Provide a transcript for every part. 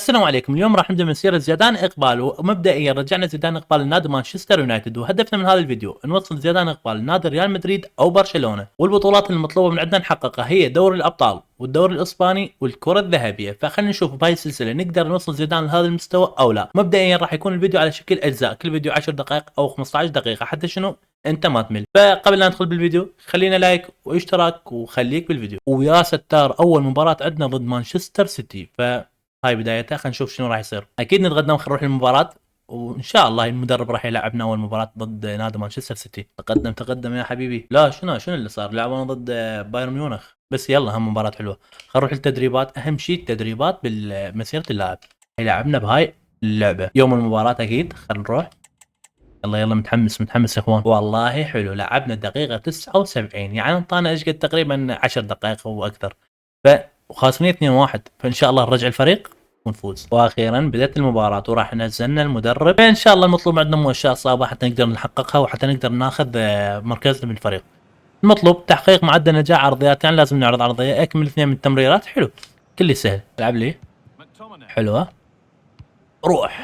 السلام عليكم. اليوم راح نبدا مسيره زيدان اقبال، ومبدئيا رجعنا زيدان اقبال لنادي مانشستر يونايتد، وهدفنا من هذا الفيديو نوصل زيدان اقبال لنادي ريال مدريد او برشلونه، والبطولات المطلوبه من عندنا نحققها هي دوري الابطال والدوري الاسباني والكره الذهبيه. فخلينا نشوف بهاي السلسله نقدر نوصل زيدان لهذا المستوى او لا. مبدئيا راح يكون الفيديو على شكل اجزاء، كل فيديو 10 دقائق او 15 دقيقه حتى شنو انت ما تمل. فقبل لا ندخل بالفيديو خلينا لايك واشتراك وخليك بالفيديو. ويا ستار اول مباراه عندنا ضد مانشستر سيتي، هاي بدايتها. خلينا نشوف شنو راح يصير. اكيد نتغدى ونروح للمباراه، وان شاء الله المدرب راح يلعبنا اول مباراه ضد نادي مانشستر سيتي. تقدم يا حبيبي. لا شنو اللي صار؟ لعبنا ضد بايرن ميونخ بس. يلا هم مباراه حلوه. خلينا نروح للتدريبات. اهم شيء التدريبات بالمسيره اللاعب. يلعبنا بهاي اللعبه يوم المباراه اكيد. خلينا نروح. يلا متحمس يا اخوان. والله حلو. لعبنا الدقيقه 79، يعني انطانا ايش قد تقريبا 10 دقائق او اكثر. وخاسرين 2-1، فان شاء الله نرجع الفريق ونفوز. واخيرا بدات المباراه وراح نزلنا المدرب. فان شاء الله المطلوب عندنا مؤشرات اصابه حتى نقدر نحققها وحتى نقدر ناخذ مركزنا بالفريق. المطلوب تحقيق معدل نجاح عرضيات، يعني لازم نعرض عرضيه اكمل 2 من التمريرات. حلو كل سهل. العب لي حلوه. روح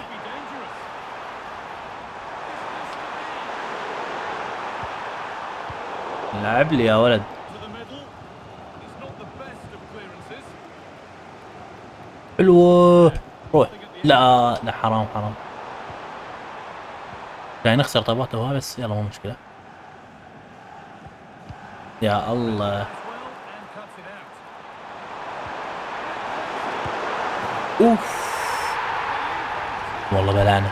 لعب لي يا ولد. حلوه. روح. لا حرام. يعني نخسر طاباته بس يلا مو مشكله. يا الله. اوف والله بلانا.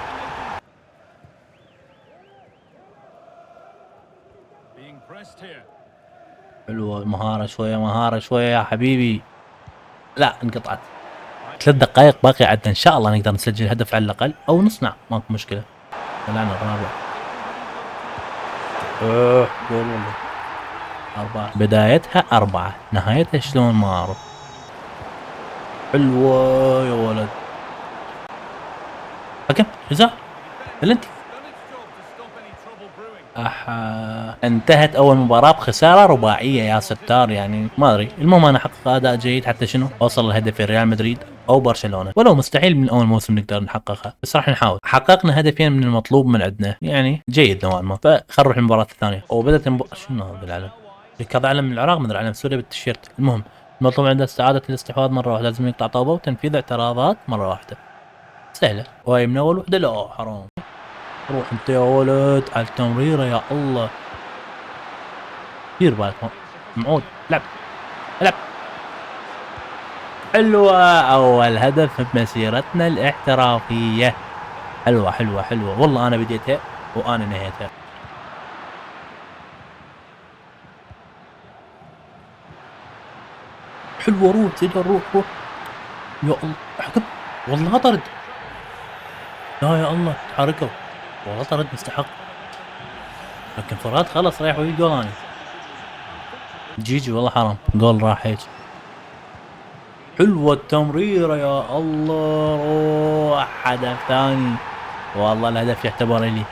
حلوه. مهاره شويه يا حبيبي. لا انقطعت. 3 دقائق باقي عندنا، ان شاء الله نقدر نسجل هدف على الاقل او نصنع، ماكو مشكله. طلعنا الرابع. جول والله. 4 بدايتها 4 نهايتها شلون ما اعرف. حلوه يا ولد. حكم جزاء بلنتي. انتهت اول مباراة بخسارة رباعية يا ستار. يعني ما ادري، المهم انا احقق اداء جيد حتى شنو اوصل لهدف ريال مدريد او برشلونة، ولو مستحيل من اول موسم نقدر نحققها بس راح نحاول. حققنا هدفين من المطلوب من عندنا، يعني جيد نوعا ما. فخلينا نروح المباراة الثانية. وبدت شنو هذا العلم؟ هذا علم من العراق، مدري علم سوريا بالتيشيرت. المهم المطلوب عندنا استعادة الاستحواذ مرة واحدة، لازم يقطع طوبة وتنفيذ اعتراضات مرة واحدة. سهلة. وهي من اول وحدة. لا حرام. روح انت يا ولد على التمريرة. يا الله دير بالك معود. لعب حلوة. أول هدف بمسيرتنا الاحترافية. حلوة والله. أنا بديتها وأنا نهيتها. حلوة. روح زيدان روح. يا الله حكم. والله طرد. لا يا الله تحركوا. والله طرد مستحق، لكن فراد خلص رايح ويجي جول. أنا جيجي والله حرام. جول راح هيك. حلوة التمريرة يا الله. روح هدف ثاني. والله الهدف يعتبر لي.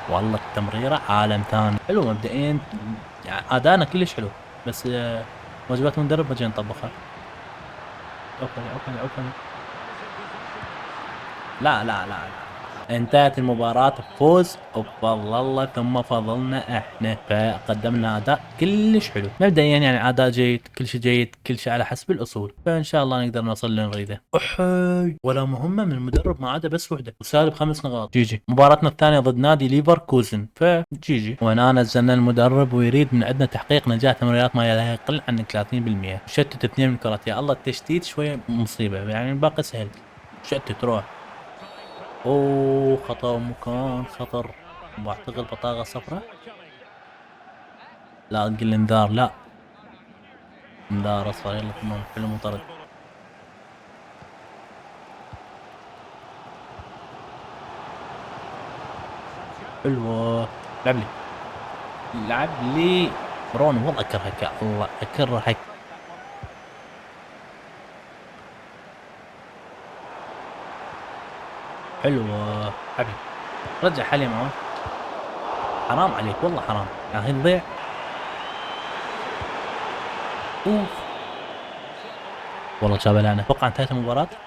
والله التمريرة عالم ثاني. حلو مبدئيا، يعني ادانا كلش حلو، بس واجبات المدرب ما جينا نطبقها. اوكي. لا انتهت المباراة بفوز وبفضل الله ثم فضلنا احنا. فقدمنا اداء كلش حلو مبدئيا، يعني اداء جيد، كل شيء جيد، كل شيء على حسب الاصول. فان شاء الله نقدر نوصل اللي نريده. احي ولا مهمة من المدرب ما عدا بس وحدة وسالب 5 نقاط. جيجي. مباراتنا الثانية ضد نادي ليفركوزن. فجيجي. وهنا نزلنا المدرب ويريد من عندنا تحقيق نجاح تمريرات ما لا يقل عن 30%. شتت 2 من الكرات. يا الله التشتيت شوية مصيبة، يعني الباقي سهل. شتت روح. اوه خطأ مكان خطر. بعتقد بطاقة صفراء. لا قل انذار. لا انذار اصفر. يلا تمام. حلو مطرد. حلوة. لعب لي برونو. والله اكرهك يا الله اكرهك. حلوة حبيبي. رجع حالي معه. حرام عليك والله حرام يا اخي تضيع. اوف والله شابلانة. اتوقع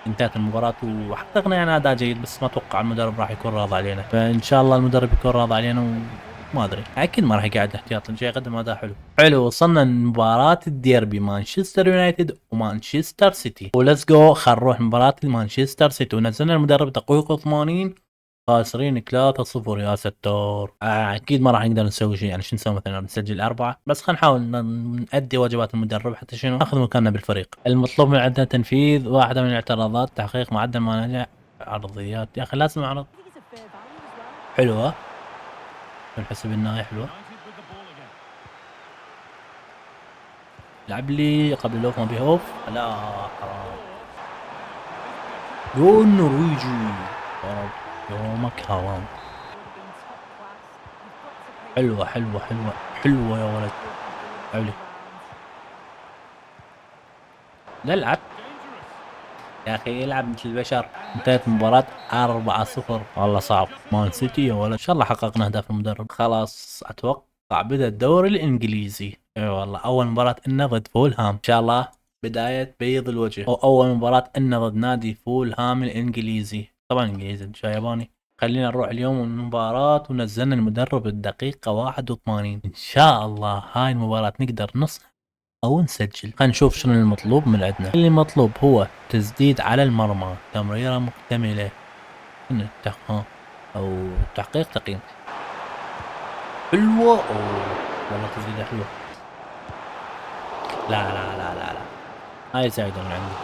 انتهت المباراة وحققنا يعني اداء جيد، بس ما اتوقع المدرب راح يكون راضي علينا، فان شاء الله المدرب يكون راضي علينا وما ادري، اكيد ما راح يقعد احتياط، جاي يقدم اداء حلو. وصلنا لمباراة الديربي مانشستر يونايتد ومانشستر سيتي، وليتس جو خل نروح مباراة مانشستر سيتي. ونزلنا المدرب دقيقة 80 خاسرين 3-0 يا ستار. اكيد ما راح نقدر نسوي شيء، يعني شو نسوي مثلا نسجل 4، بس خلينا نحاول نأدي واجبات المدرب حتى شنو ناخذ مكاننا بالفريق. المطلوب من عندنا تنفيذ واحدة من الاعتراضات، تحقيق معدل ما نجح عرضيات. يا اخي لازم اعرض حلوة، نحسب النهاية حلوة. لعب لي قبل الاوف، ما بيه اوف، لا حرام. جول نرويجي، يومك حرام. حلوة يا ولد، حلو. نلعب يا اخي، يلعب مثل البشر. انتهت المباراة 4-0. والله صعب مان سيتي يا ولد. ان شاء الله حققنا اهداف المدرب. خلاص اتوقع بدا الدوري الانجليزي. اي والله اول مباراة لنا ضد فولهام، ان شاء الله بداية بيض الوجه. اول مباراة لنا ضد نادي فولهام الانجليزي، طبعا انجليزي مش ياباني. خلينا نروح اليوم المباراة، ونزلنا المدرب الدقيقة 81. ان شاء الله هاي المباراة نقدر نصنع او نسجل. خلينا نشوف شنو المطلوب من عندنا. اللي مطلوب هو تسديد على المرمى، تمريرة مكتملة، او تحقيق تقييم. حلوة، اوه والله تسديدة حلوة. لا هاي زايدة من عندي.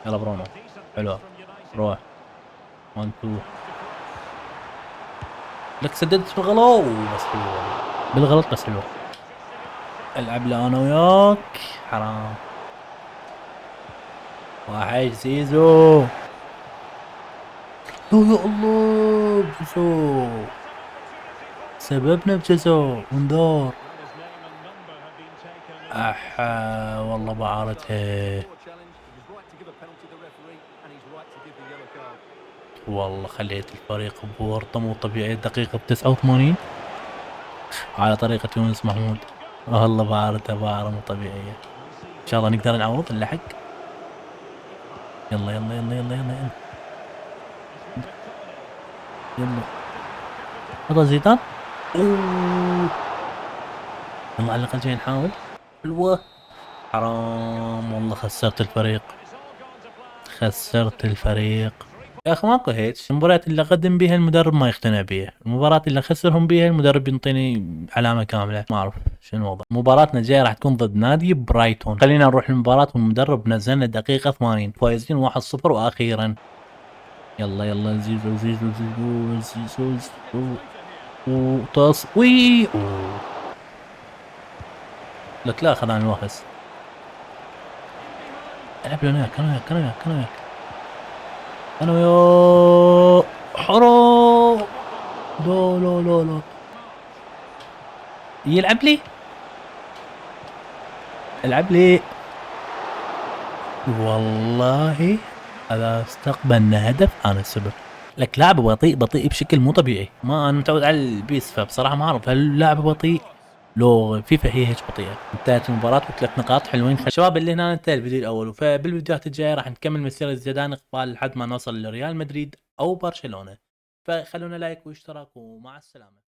يلا برونو، حلوة، روح 1 2. لك سددت بالغلط بس حلوة، بالغلط بس حلوة. العب له انا وياك، حرام. واحد زيزو، يا الله بجزو، سببنا بجزو وانذار. والله بعارتها، والله خليت الفريق بورطة مو طبيعية. الدقيقة 89 على طريقة يونس محمود. والله بعارتها بعارة مو طبيعية. ان شاء الله نقدر نعوض اللحق. يلا هذا زيدان. اوه يلا على الاقل جاي نحاول. حلوة، حرام والله خسرت الفريق. يا اخي ماكو هيك. المباريات اللي اقدم بيها المدرب ما يقتنع بيها، المباريات اللي اخسرهم بيها المدرب ينطيني علامة كاملة. ما اعرف شنو الوضع. مباراتنا الجاية راح تكون ضد نادي برايتون. خلينا نروح المباراة، والمدرب نزلنا دقيقة 80، فايزين 1-0. واخيرا يلا زيزو وتصوي. لك لا خذاني الوهس. العب له انا ويا حرام. لا يلعب لي، العب لي. والله هذا استقبلنا هدف انا السبب. لك لاعب بطيء بشكل مو طبيعي. ما انا متعود على البيس، فبصراحه ما اعرف هل اللاعب بطيء لو فيفا هي هيك بطيئه. انتهت المباراه وثلاث نقاط حلوين. شباب اللي هنا انتهى الفيديو الاول، فبالفيديوهات الجايه راح نكمل مسيره زيدان اقبال لحد ما نوصل لريال مدريد او برشلونه. فخلونا لايك واشتراك، ومع السلامه.